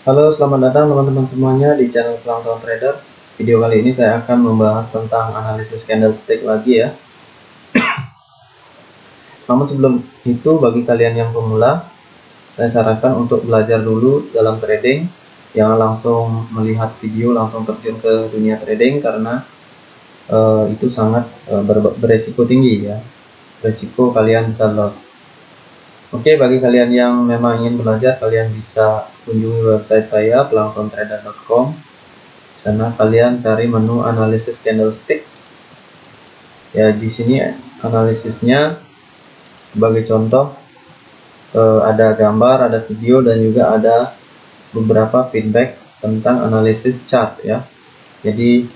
Halo, selamat datang teman-teman semuanya di channel Plankton Trader. Video kali ini saya akan membahas tentang analisis candlestick lagi ya. Namun sebelum itu, bagi kalian yang pemula, saya sarankan untuk belajar dulu dalam trading. Jangan langsung melihat video langsung terjun ke dunia trading karena itu sangat beresiko tinggi ya. Resiko kalian bisa loss. Oke, bagi kalian yang memang ingin belajar, kalian bisa kunjungi website saya planktontrader.com. Sana kalian cari menu analisis candlestick. Ya, di sini analisisnya sebagai contoh ada gambar, ada video, dan juga ada beberapa feedback tentang analisis chart ya. Jadi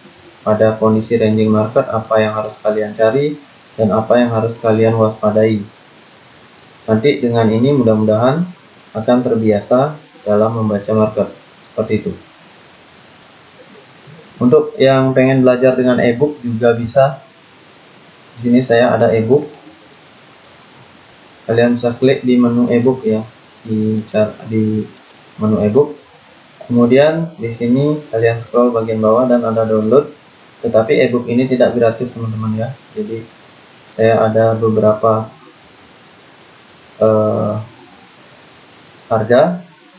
pada kondisi ranging market apa yang harus kalian cari dan apa yang harus kalian waspadai. Nanti dengan ini mudah-mudahan akan terbiasa dalam membaca market seperti itu. Untuk yang pengen belajar dengan ebook juga bisa. Di sini saya ada ebook. Kalian bisa klik di menu ebook ya, di menu ebook. Kemudian di sini kalian scroll bagian bawah dan ada download. Tetapi ebook ini tidak gratis teman-teman ya. Jadi saya ada beberapa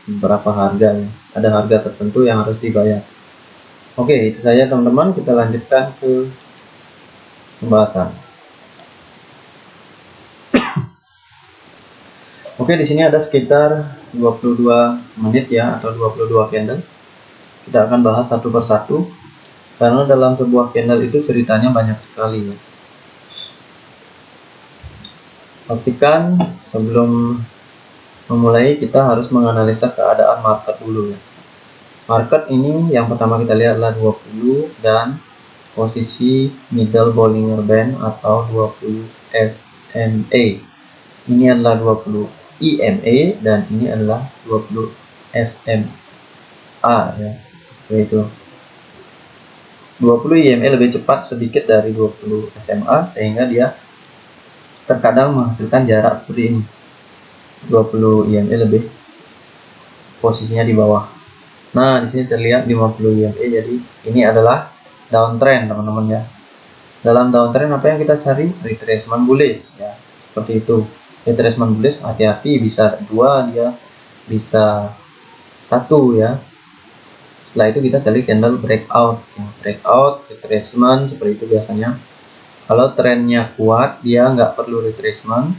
beberapa harga ya. Ada harga tertentu yang harus dibayar. Oke, itu saja teman-teman. Kita lanjutkan ke pembahasan. Oke, di sini ada sekitar 22 menit ya, atau 22 candle. Kita akan bahas satu persatu karena dalam sebuah candle itu ceritanya banyak sekali ya. Pastikan sebelum memulai kita harus menganalisa keadaan market dulu ya. Market ini yang pertama kita lihat adalah 20 dan posisi middle Bollinger Band atau 20 SMA. Ini adalah 20 EMA dan ini adalah 20 SMA ya. Yaitu 20 EMA lebih cepat sedikit dari 20 SMA sehingga dia terkadang menghasilkan jarak seperti ini. 20 EMA lebih posisinya di bawah. Nah, di sini terlihat 50 EMA, jadi ini adalah downtrend teman-teman ya. Dalam downtrend apa yang kita cari? Retracement bullish ya. Seperti itu. Retracement bullish, hati-hati, bisa 2 dia, bisa 1 ya. Setelah itu kita cari candle breakout ya. Breakout, retracement seperti itu biasanya. Kalau trennya kuat, dia nggak perlu retracement.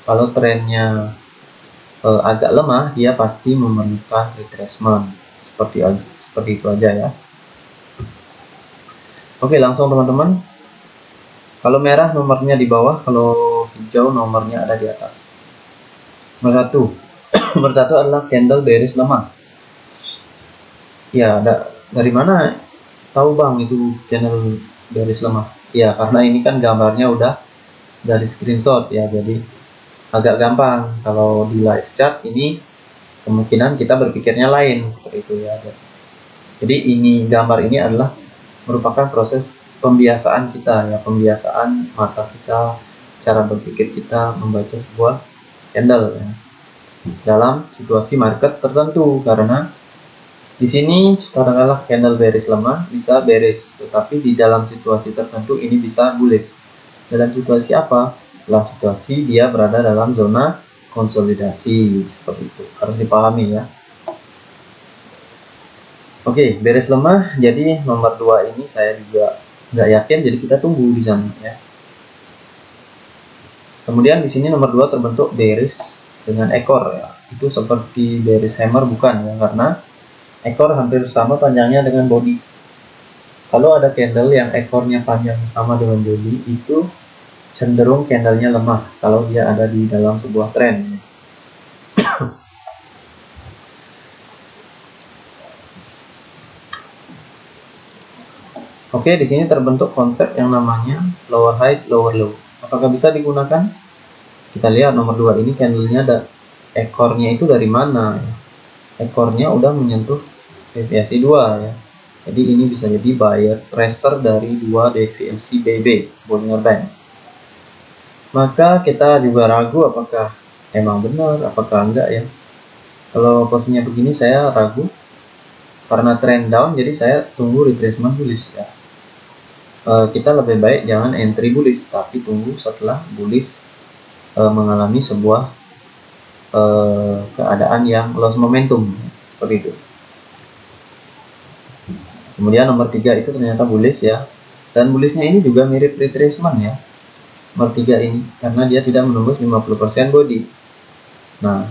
Kalau trennya agak lemah, dia pasti memerlukan retracement. Seperti itu aja ya. Oke, langsung teman-teman. Kalau merah nomornya di bawah, kalau hijau nomornya ada di atas. Nomor 1. Nomor 1 adalah candle bearish lemah. Ya, dari mana tahu Bang itu candle bearish lemah? Ya, karena ini kan gambarnya udah dari screenshot ya, jadi agak gampang. Kalau di live chart ini kemungkinan kita berpikirnya lain seperti itu ya. Jadi ini gambar ini adalah merupakan proses pembiasaan kita ya, pembiasaan mata kita, cara berpikir kita membaca sebuah candle ya, dalam situasi market tertentu. Karena di sini katakanlah candle bearish lemah bisa bearish, tetapi di dalam situasi tertentu ini bisa bullish. Dalam situasi apa? Dalam situasi dia berada dalam zona konsolidasi, seperti itu harus dipahami ya. Oke, bearish lemah, jadi nomor 2 ini saya juga nggak yakin, jadi kita tunggu di sana ya. Kemudian di sini nomor 2 terbentuk bearish dengan ekor ya. Itu seperti bearish hammer bukan ya, karena ekor hampir sama panjangnya dengan body. Kalau ada candle yang ekornya panjang sama dengan body, itu cenderung candlenya lemah kalau dia ada di dalam sebuah trend. Oke, di sini terbentuk konsep yang namanya lower high, lower low. Apakah bisa digunakan? Kita lihat nomor 2 ini candlenya ada ekornya itu dari mana ya? Ekornya udah menyentuh deviasi 2 ya. Jadi ini bisa jadi buyer pressure dari 2 deviasi BB, Bollinger Band. Maka kita juga ragu apakah emang benar, apakah enggak ya. Kalau posisinya begini saya ragu. karena trend down, jadi saya tunggu retracement bullish ya. Kita lebih baik jangan entry bullish, tapi tunggu setelah bullish mengalami sebuah keadaan yang loss momentum seperti itu. Kemudian nomor 3 itu ternyata bullish ya, dan bullishnya ini juga mirip retracement ya, nomor 3 ini, karena dia tidak menembus 50% body. Nah,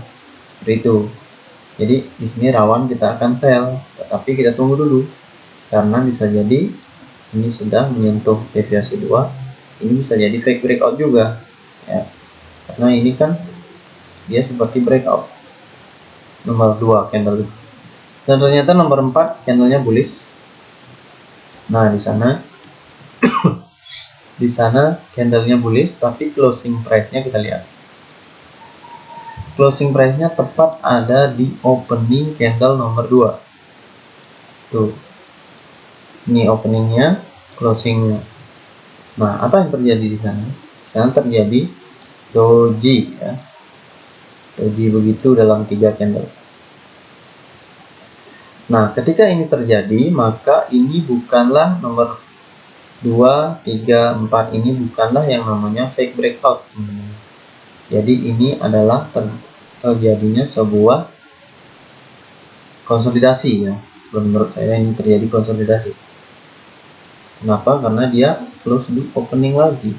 seperti itu. Jadi di sini rawan kita akan sell, tetapi kita tunggu dulu, karena bisa jadi ini sudah menyentuh deviasi 2, ini bisa jadi fake breakout juga ya, karena ini kan dia seperti breakout nomor 2 candle, dan ternyata nomor 4 candlenya bullish. Nah, di sana candlenya bullish, tapi closing price-nya kita lihat. Closing price-nya tepat ada di opening candle nomor 2. Tuh. Ini openingnya, closingnya. Nah, apa yang terjadi di sana? Di sana terjadi doji ya. Doji begitu dalam 3 candle. Nah, ketika ini terjadi, maka ini bukanlah nomor 2, 3, 4 ini bukanlah yang namanya fake breakout. Jadi ini adalah terjadinya sebuah konsolidasi ya. Menurut saya ini terjadi konsolidasi. Kenapa? Karena dia close di opening lagi.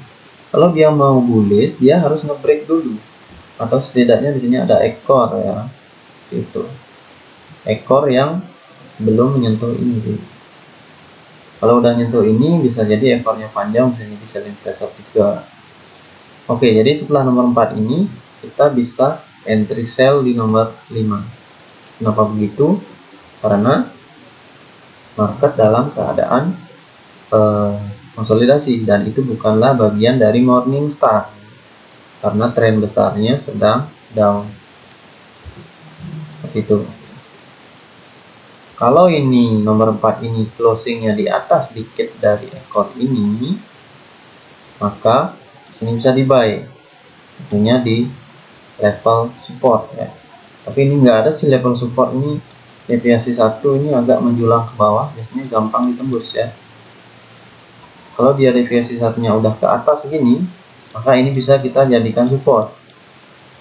Kalau dia mau bullish, dia harus nge-break dulu. Atau setidaknya di sini ada ekor ya. Itu. Ekor yang belum menyentuh ini. Kalau udah nyentuh ini, bisa jadi ekornya panjang, bisa jadi selling pressure juga. Oke, jadi setelah nomor 4 ini, kita bisa entry sell di nomor 5. Kenapa begitu? Karena market dalam keadaan konsolidasi, dan itu bukanlah bagian dari morning star karena tren besarnya sedang down seperti itu. Kalau ini nomor 4 ini closingnya di atas dikit dari ekor ini, maka sini bisa di buy, tentunya di level support ya. Tapi ini nggak ada sih level support ini, deviasi 1 ini agak menjulang ke bawah, biasanya gampang ditembus ya. Kalau dia deviasi satunya udah ke atas segini, maka ini bisa kita jadikan support.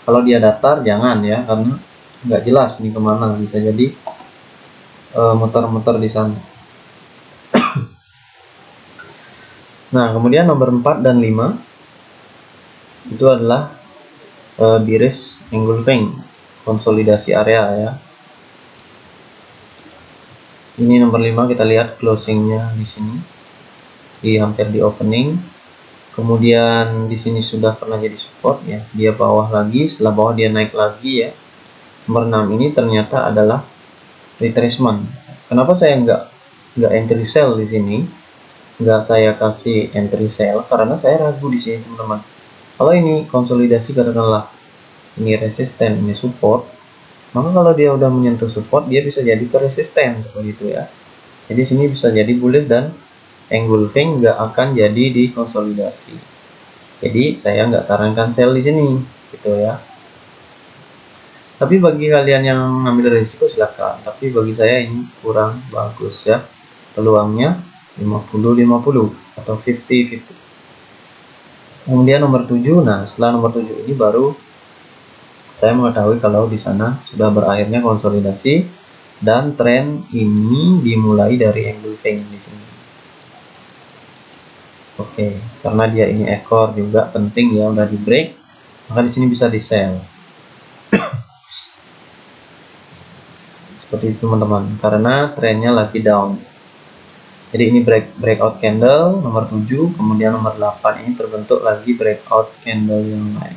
Kalau dia datar jangan ya, karena nggak jelas nih kemana, bisa jadi muter-muter di sana. Nah, kemudian nomor 4 dan 5 itu adalah bearish engulfing, konsolidasi area ya. Ini nomor 5, kita lihat closingnya di sini, hampir di opening. Kemudian di sini sudah pernah jadi support ya, dia bawah lagi, setelah bawah dia naik lagi ya. Nomor 6 ini ternyata adalah retracement. Kenapa saya nggak entry sell di sini? Nggak saya kasih entry sell karena saya ragu di sini teman-teman. Kalau ini konsolidasi, katakanlah ini resisten, ini support, maka kalau dia udah menyentuh support, dia bisa jadi ke resisten seperti itu ya. Jadi sini bisa jadi bullish dan engulfing, nggak akan jadi di konsolidasi. Jadi saya nggak sarankan sell di sini, gitu ya. Tapi bagi kalian yang ngambil risiko silakan. Tapi bagi saya ini kurang bagus ya. Peluangnya 50-50 atau 50-50. Kemudian nomor 7. Nah, setelah nomor 7 ini baru saya mengetahui kalau di sana sudah berakhirnya konsolidasi dan tren ini dimulai dari engulfing di sini. Oke, karena dia ini ekor juga penting ya, udah di break, maka di sini bisa di sell. Seperti itu teman-teman, karena trennya lagi down. Jadi ini breakout candle nomor 7, kemudian nomor 8 ini terbentuk lagi breakout candle yang lain.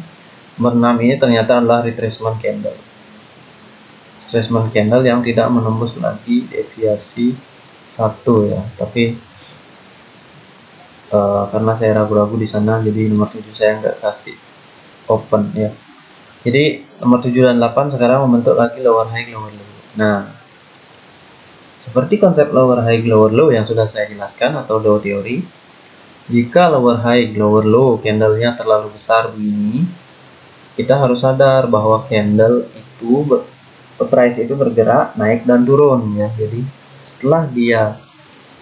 Nomor 6 ini ternyata adalah retracement candle. Retracement candle yang tidak menembus lagi deviasi 1 ya, tapi karena saya ragu-ragu di sana, jadi nomor 7 saya nggak kasih open ya. Jadi nomor 7 dan 8 sekarang membentuk lagi lower high lower low. Nah, seperti konsep lower high lower low yang sudah saya jelaskan atau Dow teori, jika lower high lower low candlenya terlalu besar begini, kita harus sadar bahwa candle itu price itu bergerak naik dan turun ya. Jadi setelah dia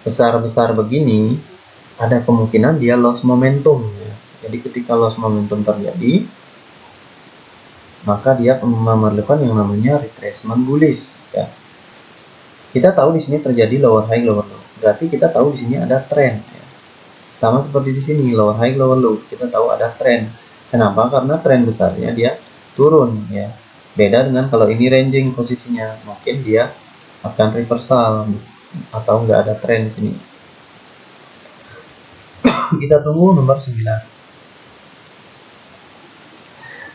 besar-besar begini, ada kemungkinan dia loss momentum ya. Jadi ketika loss momentum terjadi, maka dia memerlukan yang namanya retracement bullish ya. Kita tahu di sini terjadi lower high lower low, berarti kita tahu di sini ada trend ya. Sama seperti di sini lower high lower low, kita tahu ada trend. Kenapa? Karena trend besarnya dia turun ya. Beda dengan kalau ini ranging posisinya, mungkin dia akan reversal atau nggak ada trend di sini. Kita tunggu nomor 9.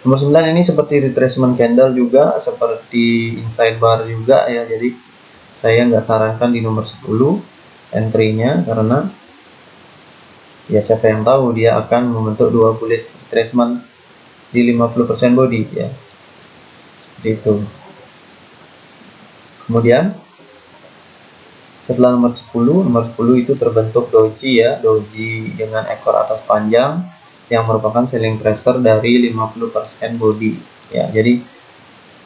Nomor 9 ini seperti retracement candle juga, seperti inside bar juga ya. Jadi saya nggak sarankan di nomor 10 entry-nya, karena ya siapa yang tahu dia akan membentuk dua bullish retracement di 50% body ya. Seperti itu. Kemudian setelah nomor 10 itu terbentuk doji ya, doji dengan ekor atas panjang yang merupakan selling pressure dari 50% body ya. Jadi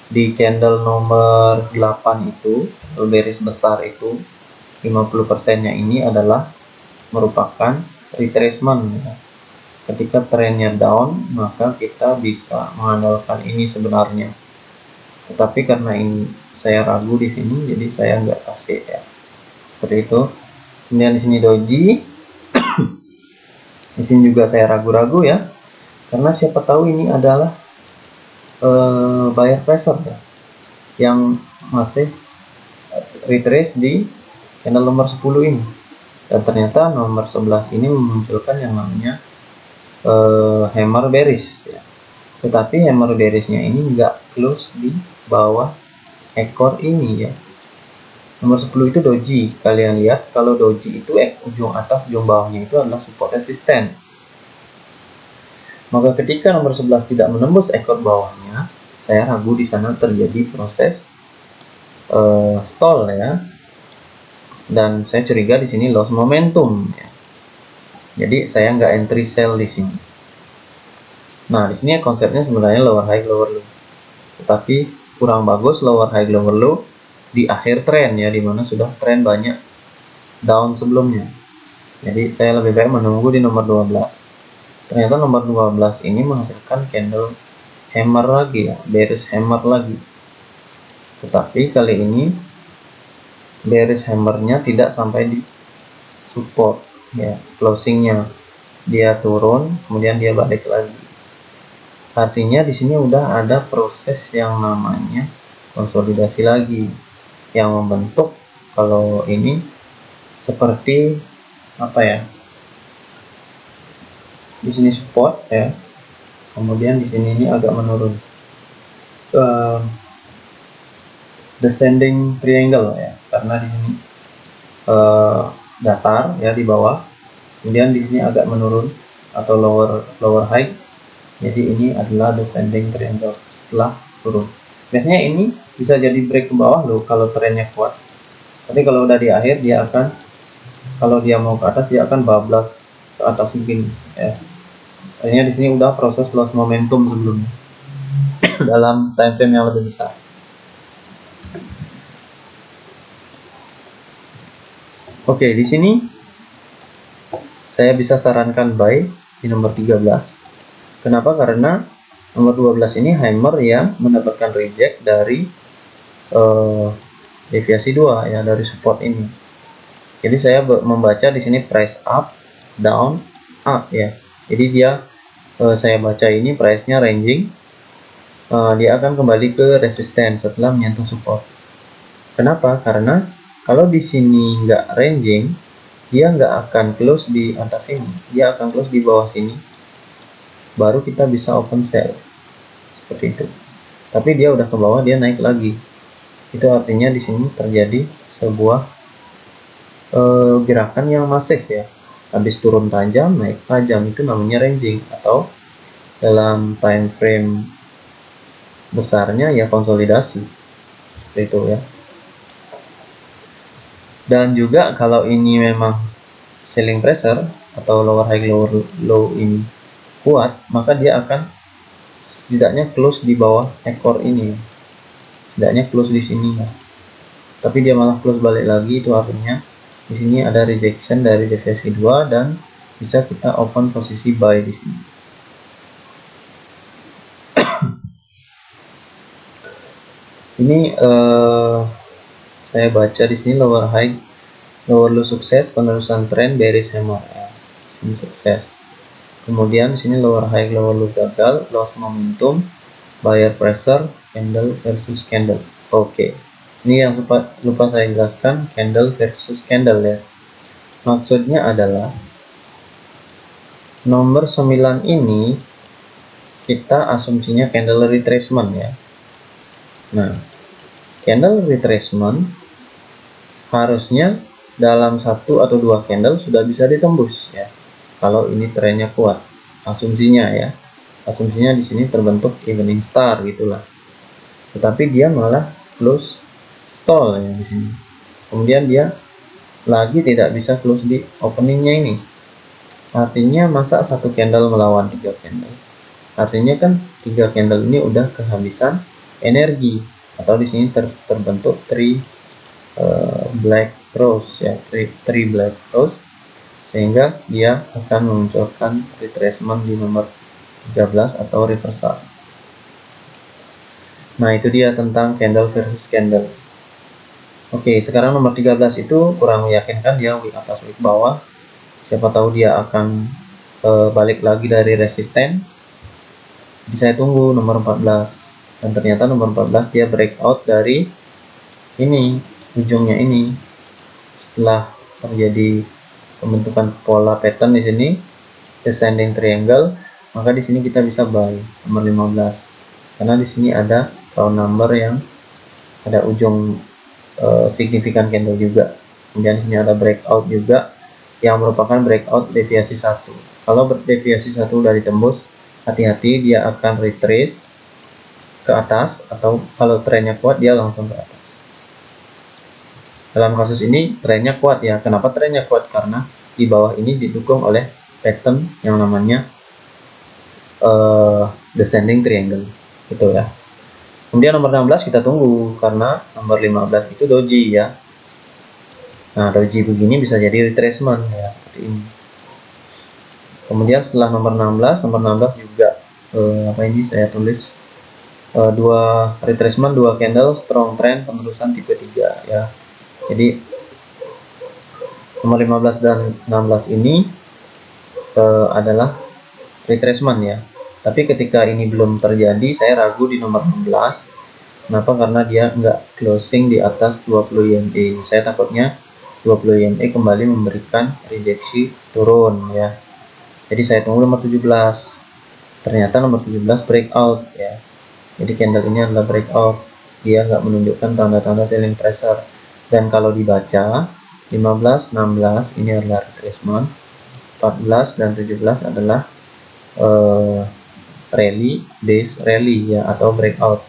di candle nomor 8 itu, bearish besar itu 50% nya ini adalah merupakan retracement ya. Ketika trennya down, maka kita bisa mengandalkan ini sebenarnya. Tetapi karena ini saya ragu di sini, jadi saya nggak kasih ya. Seperti itu. Kemudian di sini doji. Di sini juga saya ragu-ragu ya, karena siapa tahu ini adalah buyer pressure ya, yang masih retrace di candle nomor 10 ini. Dan ternyata nomor 11 ini memunculkan yang namanya hammer bearish ya. Tetapi hammer bearishnya ini nggak close di bawah ekor ini ya. Nomor 10 itu doji. Kalian lihat kalau doji itu ujung atas ujung bawahnya itu adalah support resisten. Maka ketika nomor 11 tidak menembus ekor bawahnya, saya ragu di sana terjadi proses stall ya. Dan saya curiga di sini loss momentum ya. Jadi saya nggak entry sell di sini. Nah, di sini konsepnya sebenarnya lower high lower low. Tetapi kurang bagus lower high lower low di akhir tren ya, dimana sudah tren banyak down sebelumnya. Jadi saya lebih baik menunggu di nomor 12. Ternyata nomor 12 ini menghasilkan candle hammer lagi ya, bearish hammer lagi. Tetapi kali ini bearish hammernya tidak sampai di support ya, closingnya dia turun, kemudian dia balik lagi. Artinya di sini udah ada proses yang namanya konsolidasi lagi, yang membentuk kalau ini seperti apa ya, di sini support ya, kemudian di sini ini agak menurun, descending triangle ya, karena di sini datar ya di bawah, kemudian di sini agak menurun atau lower high. Jadi ini adalah descending triangle setelah turun. Biasanya ini bisa jadi break ke bawah loh kalau trennya kuat. Tapi kalau udah di akhir dia akan, kalau dia mau ke atas dia akan bablas ke atas begini ya. Artinya di sini udah proses loss momentum sebelumnya dalam time frame yang lebih besar. Oke, di sini saya bisa sarankan buy di nomor 13. Kenapa? Karena nomor 12 ini hammer yang mendapatkan reject dari deviasi 2 ya, dari support ini. Jadi saya membaca di sini price up, down, up ya. Jadi dia saya baca ini price-nya ranging, dia akan kembali ke resisten setelah menyentuh support. Kenapa? Karena kalau di sini nggak ranging, dia nggak akan close di atas ini, dia akan close di bawah sini. Baru kita bisa open sell seperti itu. Tapi dia udah ke bawah, dia naik lagi. Itu artinya di sini terjadi sebuah gerakan yang masif ya. Habis turun tajam, naik tajam, itu namanya ranging, atau dalam time frame besarnya ya konsolidasi. Seperti itu ya. Dan juga kalau ini memang selling pressure atau lower high lower low ini kuat, maka dia akan setidaknya close di bawah ekor ini, setidaknya close di sini ya. tapi dia malah close balik lagi, itu artinya di sini ada rejection dari deviasi 2 dan bisa kita open posisi buy di sini. Ini saya baca di sini lower high, lower low sukses, penerusan tren bearish hammer ya. Ini sukses. Kemudian di sini lower high, lower low gagal, loss momentum, buyer pressure, candle versus candle. Oke. Ini yang lupa saya jelaskan, candle versus candle ya. Maksudnya adalah nomor 9 ini kita asumsinya candle retracement ya. Nah, candle retracement harusnya dalam 1 atau 2 candle sudah bisa ditembus ya. Kalau ini trennya kuat, asumsinya ya. Asumsinya di sini terbentuk evening star gitulah. Tetapi dia malah close stall ya di sini. Kemudian dia lagi tidak bisa close di openingnya ini. Artinya masa satu candle melawan 3 candle. Artinya kan 3 candle ini udah kehabisan energi, atau di sini terbentuk 3 black rose ya, 3 black rose, sehingga dia akan memunculkan retracement di nomor 13 atau reversal. Nah, itu dia tentang candle versus candle. Oke, sekarang nomor 13 itu kurang meyakinkan, dia wick atas wick bawah. Siapa tahu dia akan balik lagi dari resisten. Jadi saya tunggu nomor 14. Dan ternyata nomor 14 dia breakout dari ini, ujungnya ini. Setelah terjadi pembentukan pola pattern di sini, descending triangle, maka di sini kita bisa buy nomor 15. Karena di sini ada round number yang ada ujung signifikan candle juga. Kemudian di sini ada breakout juga yang merupakan breakout deviasi 1. Kalau deviasi 1 udah ditembus, hati-hati dia akan retrace ke atas, atau kalau trennya kuat dia langsung ke atas. Dalam kasus ini trennya kuat ya. Kenapa trennya kuat? Karena di bawah ini didukung oleh pattern yang namanya descending triangle gitu ya. Kemudian nomor 16 kita tunggu, karena nomor 15 itu doji ya. Nah, doji begini bisa jadi retracement ya, seperti ini. Kemudian setelah nomor 16 juga apa ini saya tulis dua retracement, 2 candle strong trend penerusan tipe 3 ya. Jadi nomor 15 dan 16 ini adalah retracement ya. Tapi ketika ini belum terjadi, saya ragu di nomor 16. Kenapa? Karena dia nggak closing di atas 20 EMA. Saya takutnya 20 EMA kembali memberikan rejeksi turun ya. Jadi saya tunggu nomor 17. Ternyata nomor 17 breakout ya. Jadi candle ini adalah breakout. Dia nggak menunjukkan tanda-tanda selling pressure. Dan kalau dibaca 15, 16 ini adalah retracement. 14 dan 17 adalah rally, base rally ya, atau breakout,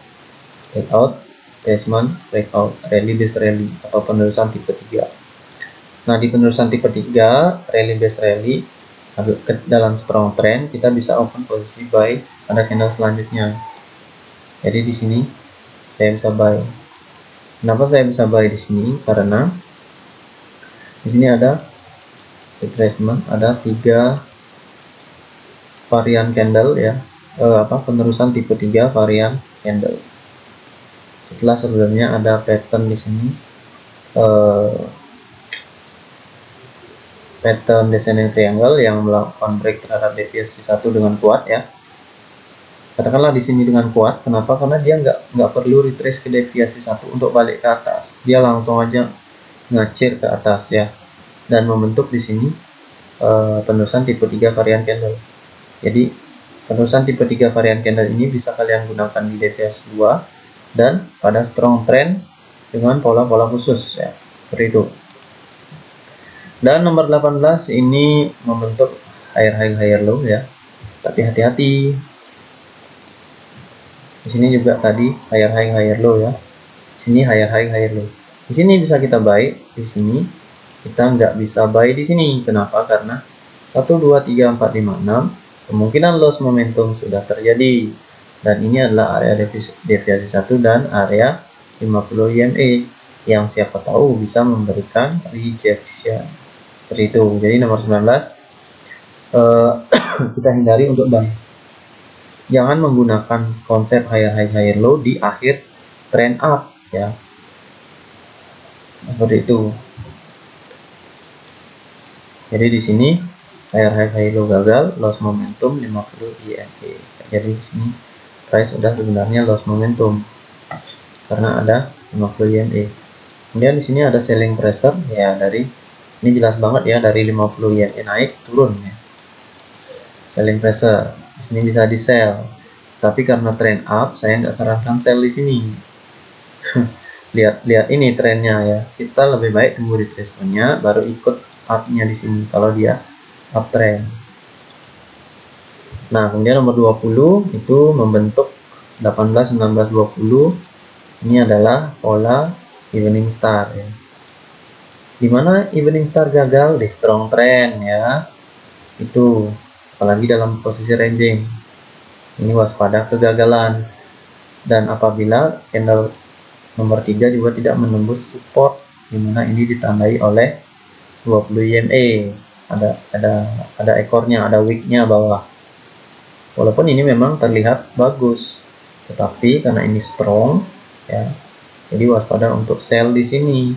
retracement, breakout, rally, base rally, atau penerusan tipe 3. Nah, di penerusan tipe 3 rally, base rally dalam strong trend, kita bisa open posisi buy pada candle selanjutnya. Jadi di sini saya bisa buy. Kenapa saya bisa buy di sini? Karena di sini ada retracement, ada 3 varian candle ya, penerusan tipe 3 varian candle. Setelah sebelumnya ada pattern di sini, pattern descending triangle yang melakukan break terhadap deviasi 1 dengan kuat ya. Katakanlah di sini dengan kuat. Kenapa? Karena dia nggak perlu retrace ke deviasi 1 untuk balik ke atas. Dia langsung aja ngacir ke atas ya, dan membentuk di sini penerusan tipe 3 varian candle. Jadi penerusan tipe 3 varian candle ini bisa kalian gunakan di deviasi 2 dan pada strong trend dengan pola-pola khusus ya, seperti itu. Dan nomor 18 ini membentuk higher high higher low ya. Tapi hati-hati. Di sini juga tadi higher high higher low ya. Di sini higher high higher low. Di sini bisa kita buy, di sini kita nggak bisa buy di sini. Kenapa? Karena 1 2 3 4 5 6 kemungkinan loss momentum sudah terjadi, dan ini adalah area deviasi 1 dan area 50 EMA. yang siapa tahu bisa memberikan rejection seperti itu. Jadi nomor 19, kita hindari untuk buy. Jangan menggunakan konsep higher high higher low di akhir trend up ya, seperti itu. Jadi di sini higher high high low gagal, loss momentum 50 EMA. Jadi di sini price sudah sebenarnya loss momentum karena ada 50 EMA. Kemudian di sini ada selling pressure ya, dari ini jelas banget ya, dari 50 EMA naik turun ya. Selling pressure di sini bisa di sell, tapi karena trend up saya nggak sarankan sell di sini. lihat ini trennya ya, kita lebih baik tunggu retracementnya baru ikut upnya di sini kalau dia uptrend. Nah, kemudian nomor 20 itu membentuk 18, 19, 20. Ini adalah pola evening star ya. Dimana evening star gagal di strong trend ya. Itu apalagi dalam posisi ranging. Ini waspada kegagalan. Dan apabila candle nomor 3 juga tidak menembus support, dimana ini ditandai oleh 20 EMA. Ada ekornya, ada wicknya bawah. Walaupun ini memang terlihat bagus, tetapi karena ini strong ya, jadi waspada untuk sell di sini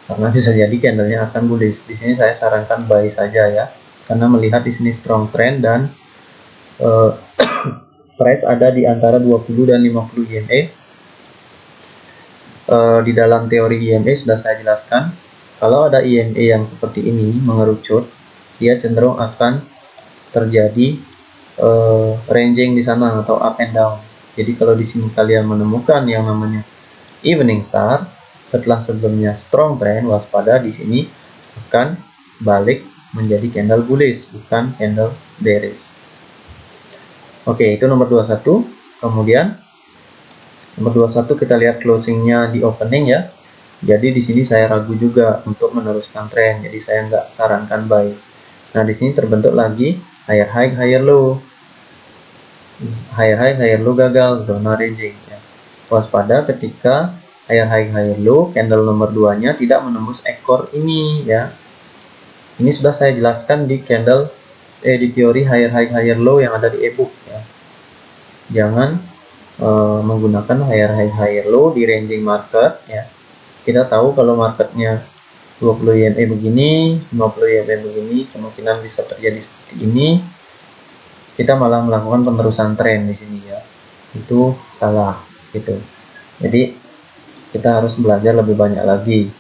karena bisa jadi candlenya akan bullish. Di sini saya sarankan buy saja ya, karena melihat di sini strong trend dan price ada di antara 20 dan 50 EMA. Di dalam teori EMA sudah saya jelaskan, kalau ada EMA yang seperti ini mengerucut, dia cenderung akan terjadi ranging di sana atau up and down. Jadi kalau di sini kalian menemukan yang namanya evening star setelah sebelumnya strong trend, waspada di sini akan balik menjadi candle bullish, bukan candle bearish. Oke, itu nomor 21. Kemudian nomor 21 kita lihat closingnya di opening ya. Jadi di sini saya ragu juga untuk meneruskan trend, jadi saya nggak sarankan buy. Nah, di sini terbentuk lagi higher high higher low. Higher high higher low gagal, zona ranging ya. Waspada ketika higher high higher low candle nomor 2 nya tidak menembus ekor ini ya. Ini sudah saya jelaskan di candle di teori higher high higher low yang ada di ebook ya. Jangan menggunakan higher high higher low di ranging market ya. Kita tahu kalau marketnya 20 EMA begini, 50 EMA begini, kemungkinan bisa terjadi seperti ini. Kita malah melakukan penerusan tren di sini ya, itu salah gitu. Jadi kita harus belajar lebih banyak lagi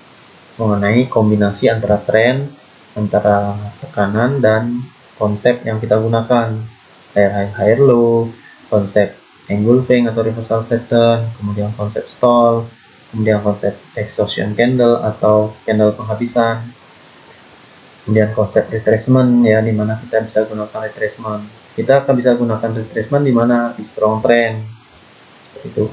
mengenai kombinasi antara tren, antara tekanan dan konsep yang kita gunakan, higher high higher low, konsep engulfing atau reversal pattern, kemudian konsep stall, kemudian konsep exhaustion candle atau candle penghabisan, kemudian konsep retracement ya, dimana kita bisa gunakan retracement. Kita akan bisa gunakan retracement di mana di strong trend itu.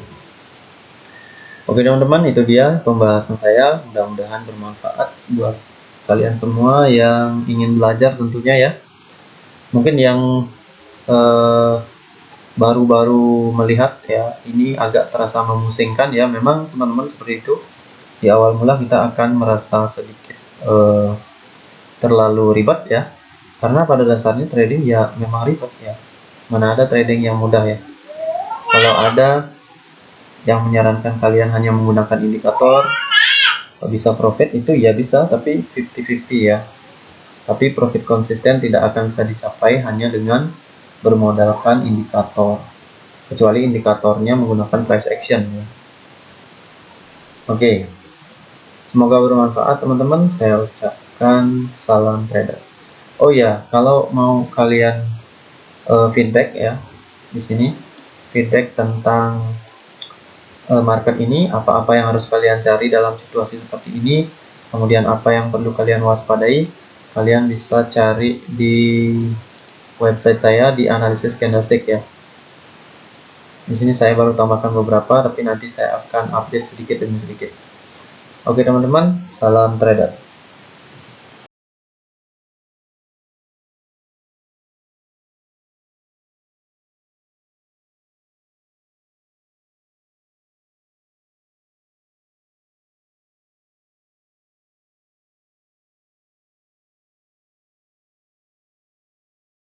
Oke teman-teman, itu dia pembahasan saya, mudah-mudahan bermanfaat buat kalian semua yang ingin belajar tentunya ya. Mungkin yang baru-baru melihat ya, ini agak terasa memusingkan ya. Memang teman-teman seperti itu, di awal mula kita akan merasa sedikit terlalu ribet ya, karena pada dasarnya trading ya memang ribet ya. Mana ada trading yang mudah ya. Kalau ada yang menyarankan kalian hanya menggunakan indikator bisa profit, itu ya bisa, tapi 50-50 ya. Tapi profit konsisten tidak akan bisa dicapai hanya dengan bermodalkan indikator, kecuali indikatornya menggunakan price action ya. Oke, semoga bermanfaat teman-teman. Saya ucapkan salam trader. Oh ya, kalau mau kalian feedback ya, di sini feedback tentang market ini, apa-apa yang harus kalian cari dalam situasi seperti ini, kemudian apa yang perlu kalian waspadai, kalian bisa cari di website saya di analisis candlestick ya. Di sini saya baru tambahkan beberapa, tapi nanti saya akan update sedikit demi sedikit. Oke teman-teman, salam trader.